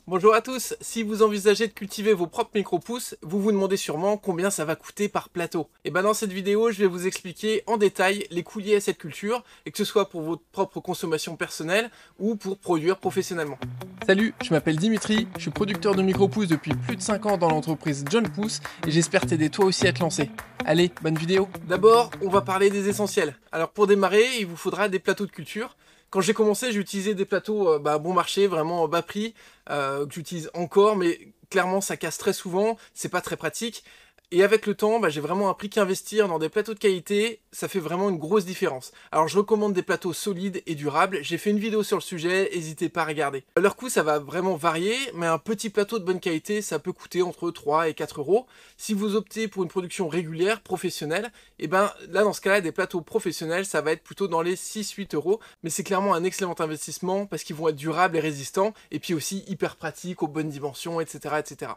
Bonjour à tous, si vous envisagez de cultiver vos propres micro-pousses, vous vous demandez sûrement combien ça va coûter par plateau. Et ben dans cette vidéo, je vais vous expliquer en détail les coûts liés à cette culture, et que ce soit pour votre propre consommation personnelle ou pour produire professionnellement. Salut, je m'appelle Dimitri, je suis producteur de micro-pousses depuis plus de 5 ans dans l'entreprise John Pousse, et j'espère t'aider toi aussi à te lancer. Allez, bonne vidéo. D'abord, on va parler des essentiels. Alors pour démarrer, il vous faudra des plateaux de culture. Quand j'ai commencé, j'utilisais des plateaux bon marché, vraiment bas prix, que j'utilise encore, mais clairement ça casse très souvent, c'est pas très pratique. Et avec le temps, j'ai vraiment appris qu'investir dans des plateaux de qualité, ça fait vraiment une grosse différence. Alors je recommande des plateaux solides et durables, j'ai fait une vidéo sur le sujet, n'hésitez pas à regarder. Leur coût ça va vraiment varier, mais un petit plateau de bonne qualité, ça peut coûter entre 3 et 4 euros. Si vous optez pour une production régulière, professionnelle, et ben là dans ce cas-là, des plateaux professionnels, ça va être plutôt dans les 6-8 euros, mais c'est clairement un excellent investissement parce qu'ils vont être durables et résistants, et puis aussi hyper pratiques, aux bonnes dimensions, etc. etc.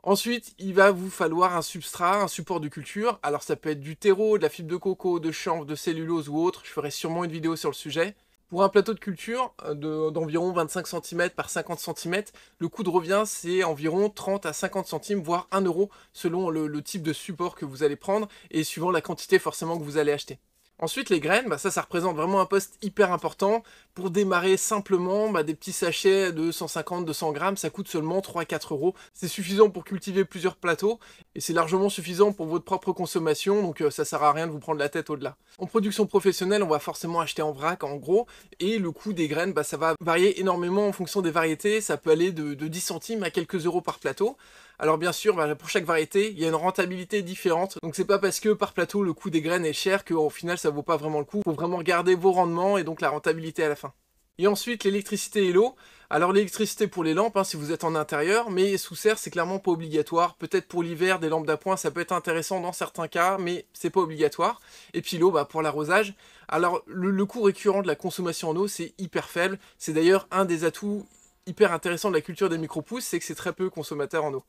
Ensuite, il va vous falloir un substrat, un support de culture. Alors ça peut être du terreau, de la fibre de coco, de chanvre, de cellulose ou autre. Je ferai sûrement une vidéo sur le sujet. Pour un plateau de culture d'environ 25 cm par 50 cm, le coût de revient c'est environ 30 à 50 centimes, voire 1 euro selon le type de support que vous allez prendre et suivant la quantité forcément que vous allez acheter. Ensuite, les graines, ça représente vraiment un poste hyper important. Pour démarrer simplement, des petits sachets de 150-200 grammes, ça coûte seulement 3-4 euros. C'est suffisant pour cultiver plusieurs plateaux, et c'est largement suffisant pour votre propre consommation, donc ça sert à rien de vous prendre la tête au-delà. En production professionnelle, on va forcément acheter en vrac, en gros, et le coût des graines, ça va varier énormément en fonction des variétés. Ça peut aller de 10 centimes à quelques euros par plateau. Alors bien sûr, pour chaque variété, il y a une rentabilité différente. Donc c'est pas parce que par plateau le coût des graines est cher qu'au final ça vaut pas vraiment le coup. Il faut vraiment regarder vos rendements et donc la rentabilité à la fin. Et ensuite l'électricité et l'eau. Alors l'électricité pour les lampes, si vous êtes en intérieur, mais sous serre c'est clairement pas obligatoire. Peut-être pour l'hiver, des lampes d'appoint ça peut être intéressant dans certains cas, mais c'est pas obligatoire. Et puis l'eau, pour l'arrosage. Alors le coût récurrent de la consommation en eau c'est hyper faible. C'est d'ailleurs un des atouts hyper intéressants de la culture des micro-pousses, c'est que c'est très peu consommateur en eau.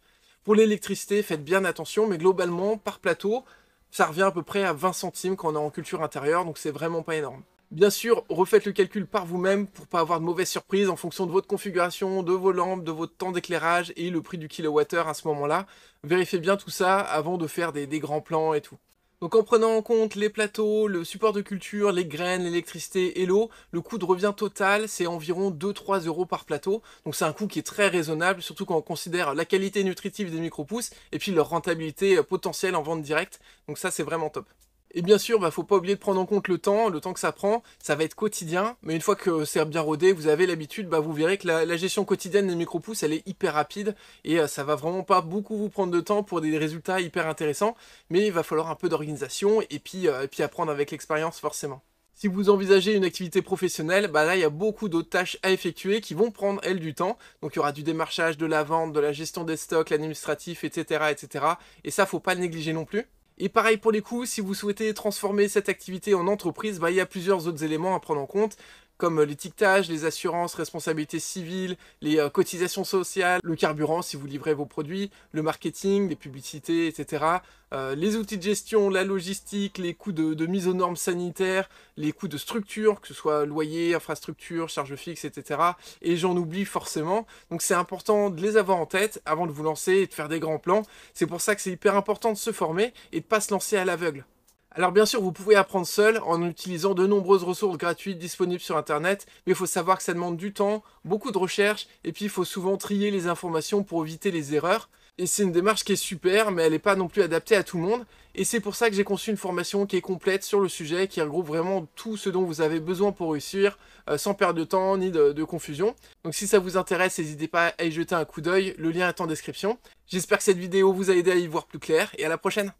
Pour l'électricité, faites bien attention, mais globalement, par plateau, ça revient à peu près à 20 centimes quand on est en culture intérieure, donc c'est vraiment pas énorme. Bien sûr, refaites le calcul par vous-même pour pas avoir de mauvaises surprises en fonction de votre configuration, de vos lampes, de votre temps d'éclairage et le prix du kilowattheure à ce moment-là. Vérifiez bien tout ça avant de faire des grands plans et tout. Donc en prenant en compte les plateaux, le support de culture, les graines, l'électricité et l'eau, le coût de revient total c'est environ 2-3 euros par plateau. Donc c'est un coût qui est très raisonnable, surtout quand on considère la qualité nutritive des micro-pousses et puis leur rentabilité potentielle en vente directe. Donc ça c'est vraiment top. Et bien sûr, faut pas oublier de prendre en compte le temps que ça prend, ça va être quotidien, mais une fois que c'est bien rodé, vous avez l'habitude, vous verrez que la gestion quotidienne des micro-pousses, elle est hyper rapide, et ça va vraiment pas beaucoup vous prendre de temps pour des résultats hyper intéressants, mais il va falloir un peu d'organisation, et puis apprendre avec l'expérience forcément. Si vous envisagez une activité professionnelle, là il y a beaucoup d'autres tâches à effectuer qui vont prendre elles du temps, donc il y aura du démarchage, de la vente, de la gestion des stocks, l'administratif, etc., etc., et ça faut pas le négliger non plus. Et pareil pour les coûts, si vous souhaitez transformer cette activité en entreprise, il y a plusieurs autres éléments à prendre en compte, comme l'étiquetage, les assurances, responsabilités civiles, les cotisations sociales, le carburant si vous livrez vos produits, le marketing, les publicités, etc. Les outils de gestion, la logistique, les coûts de mise aux normes sanitaires, les coûts de structure, que ce soit loyer, infrastructure, charges fixes, etc. Et j'en oublie forcément. Donc c'est important de les avoir en tête avant de vous lancer et de faire des grands plans. C'est pour ça que c'est hyper important de se former et de ne pas se lancer à l'aveugle. Alors bien sûr, vous pouvez apprendre seul en utilisant de nombreuses ressources gratuites disponibles sur internet, mais il faut savoir que ça demande du temps, beaucoup de recherche, et puis il faut souvent trier les informations pour éviter les erreurs. Et c'est une démarche qui est super, mais elle n'est pas non plus adaptée à tout le monde, et c'est pour ça que j'ai conçu une formation qui est complète sur le sujet, qui regroupe vraiment tout ce dont vous avez besoin pour réussir, sans perdre de temps ni de confusion. Donc si ça vous intéresse, n'hésitez pas à y jeter un coup d'œil, le lien est en description. J'espère que cette vidéo vous a aidé à y voir plus clair, et à la prochaine.